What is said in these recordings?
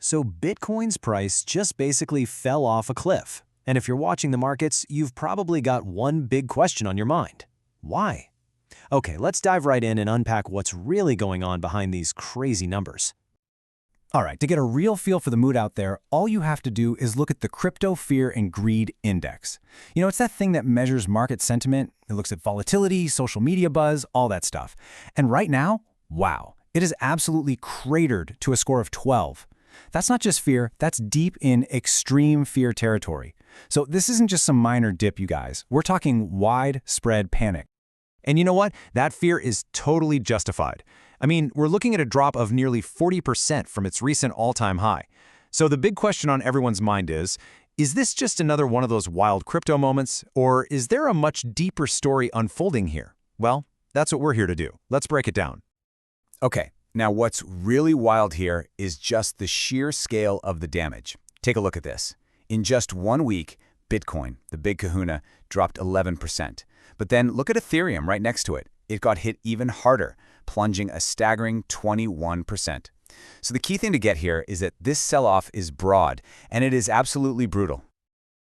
So Bitcoin's price just basically fell off a cliff. And if you're watching the markets, you've probably got one big question on your mind. Why? Okay, let's dive right in and unpack what's really going on behind these crazy numbers. All right, to get a real feel for the mood out there, all you have to do is look at the Crypto Fear and Greed Index. It's that thing that measures market sentiment. It looks at volatility, social media buzz, all that stuff. And right now, wow, it is absolutely cratered to a score of 12. That's not just fear, that's deep in extreme fear territory. So this isn't just some minor dip, you guys. We're talking widespread panic. And you know what? That fear is totally justified. I mean, we're looking at a drop of nearly 40% from its recent all-time high. So the big question on everyone's mind is this just another one of those wild crypto moments, or is there a much deeper story unfolding here? Well, that's what we're here to do. Let's break it down. Okay, now what's really wild here is just the sheer scale of the damage. Take a look at this. In just 1 week, Bitcoin, the big kahuna, dropped 11%. But then look at Ethereum right next to it. It got hit even harder, plunging a staggering 21%. So the key thing to get here is that this sell-off is broad, and it is absolutely brutal.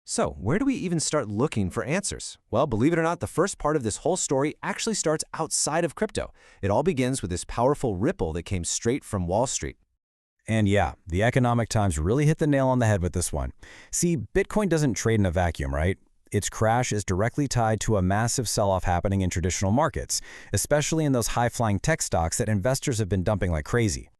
So, where do we even start looking for answers? Well, believe it or not, the first part of this whole story actually starts outside of crypto. It all begins with this powerful ripple that came straight from Wall Street. And yeah, the Economic Times really hit the nail on the head with this one. See, Bitcoin doesn't trade in a vacuum, right? Its crash is directly tied to a massive sell-off happening in traditional markets, especially in those high-flying tech stocks that investors have been dumping like crazy.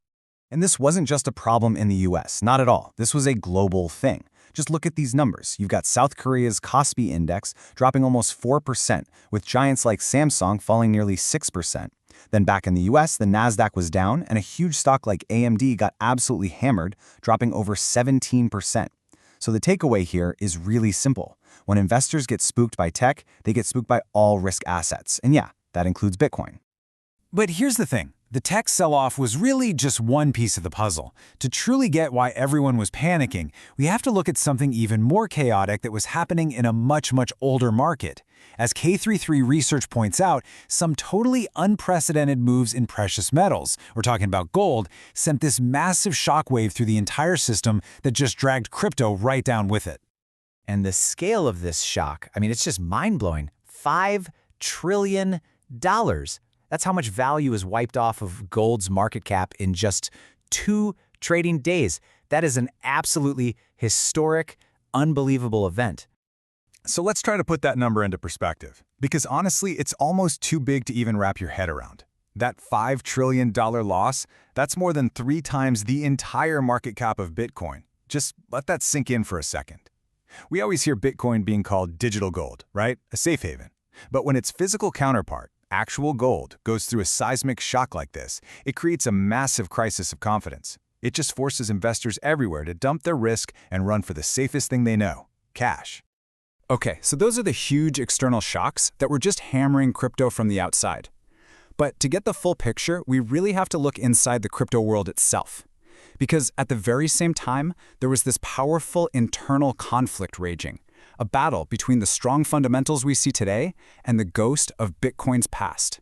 And this wasn't just a problem in the US, not at all. This was a global thing. Just look at these numbers. You've got South Korea's Kospi index dropping almost 4%, with giants like Samsung falling nearly 6%. Then back in the US, the Nasdaq was down, and a huge stock like AMD got absolutely hammered, dropping over 17%. So the takeaway here is really simple. When investors get spooked by tech, they get spooked by all risk assets. And yeah, that includes Bitcoin. But here's the thing. The tech sell-off was really just one piece of the puzzle. To truly get why everyone was panicking, we have to look at something even more chaotic that was happening in a much, much older market. As K33 research points out, some totally unprecedented moves in precious metals, we're talking about gold, sent this massive shockwave through the entire system that just dragged crypto right down with it. And the scale of this shock, it's just mind-blowing. $5 trillion. That's how much value is wiped off of gold's market cap in just 2 trading days. That is an absolutely historic, unbelievable event. So let's try to put that number into perspective, because honestly, it's almost too big to even wrap your head around. That $5 trillion loss, that's more than 3 times the entire market cap of Bitcoin. Just let that sink in for a second. We always hear Bitcoin being called digital gold, right? A safe haven. But when its physical counterpart, actual gold, goes through a seismic shock like this, it creates a massive crisis of confidence. It just forces investors everywhere to dump their risk and run for the safest thing they know, cash. Okay, so those are the huge external shocks that were just hammering crypto from the outside. But to get the full picture, we really have to look inside the crypto world itself. Because at the very same time, there was this powerful internal conflict raging. A battle between the strong fundamentals we see today and the ghost of Bitcoin's past.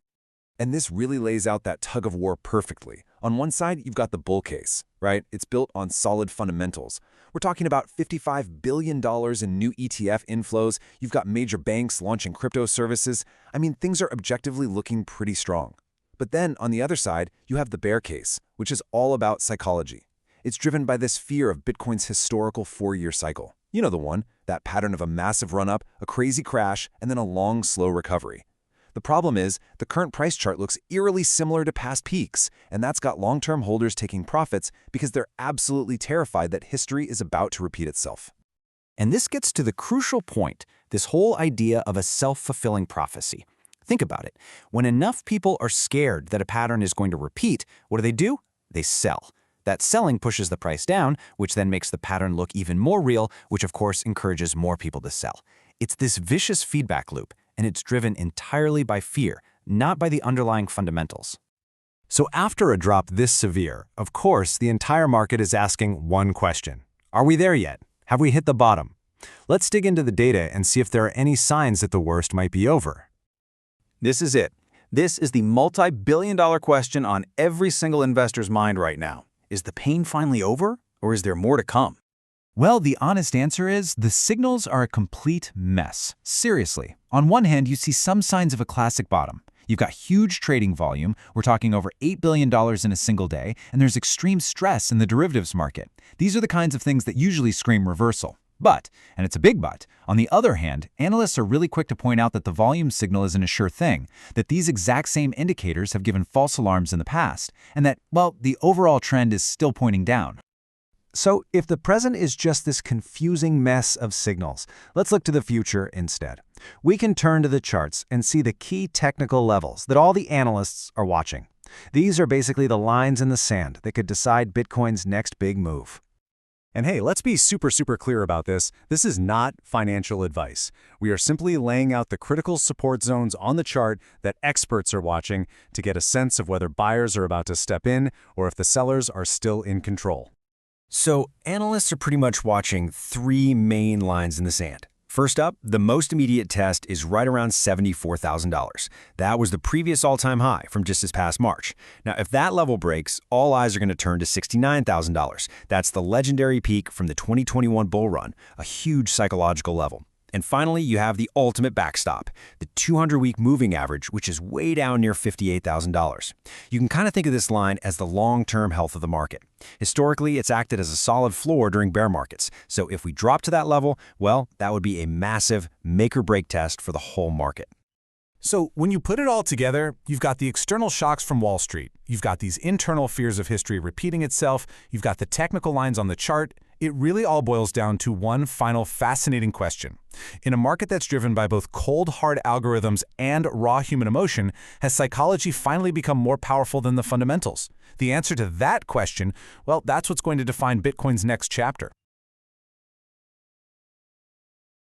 And this really lays out that tug of war perfectly. On one side, you've got the bull case, right? It's built on solid fundamentals. We're talking about $55 billion in new ETF inflows. You've got major banks launching crypto services. Things are objectively looking pretty strong. But then, on the other side, you have the bear case, which is all about psychology. It's driven by this fear of Bitcoin's historical 4-year cycle. You know the one, that pattern of a massive run-up, a crazy crash, and then a long, slow recovery. The problem is, the current price chart looks eerily similar to past peaks, and that's got long-term holders taking profits because they're absolutely terrified that history is about to repeat itself. And this gets to the crucial point, this whole idea of a self-fulfilling prophecy. Think about it. When enough people are scared that a pattern is going to repeat, what do? They sell. That selling pushes the price down, which then makes the pattern look even more real, which of course encourages more people to sell. It's this vicious feedback loop, and it's driven entirely by fear, not by the underlying fundamentals. So after a drop this severe, of course, the entire market is asking one question. Are we there yet? Have we hit the bottom? Let's dig into the data and see if there are any signs that the worst might be over. This is it. This is the multi-billion-dollar question on every single investor's mind right now. Is the pain finally over? Or is there more to come? Well, the honest answer is the signals are a complete mess. Seriously. On one hand, you see some signs of a classic bottom. You've got huge trading volume, we're talking over $8 billion in a single day, and there's extreme stress in the derivatives market. These are the kinds of things that usually scream reversal. But, and it's a big but, on the other hand, analysts are really quick to point out that the volume signal isn't a sure thing, that these exact same indicators have given false alarms in the past, and that, well, the overall trend is still pointing down. So if the present is just this confusing mess of signals, let's look to the future instead. We can turn to the charts and see the key technical levels that all the analysts are watching. These are basically the lines in the sand that could decide Bitcoin's next big move. And hey, let's be super clear about this. This is not financial advice. We are simply laying out the critical support zones on the chart that experts are watching to get a sense of whether buyers are about to step in or if the sellers are still in control. So analysts are pretty much watching three main lines in the sand. First up, the most immediate test is right around $74,000. That was the previous all-time high from just this past March. Now, if that level breaks, all eyes are going to turn to $69,000. That's the legendary peak from the 2021 bull run, a huge psychological level. And finally, you have the ultimate backstop, the 200-week moving average, which is way down near $58,000. You can kind of think of this line as the long-term health of the market. Historically, it's acted as a solid floor during bear markets. So if we drop to that level, well, that would be a massive make-or-break test for the whole market. So when you put it all together, you've got the external shocks from Wall Street. You've got these internal fears of history repeating itself. You've got the technical lines on the chart. It really all boils down to one final fascinating question. In a market that's driven by both cold, hard algorithms and raw human emotion, has psychology finally become more powerful than the fundamentals? The answer to that question, well, that's what's going to define Bitcoin's next chapter.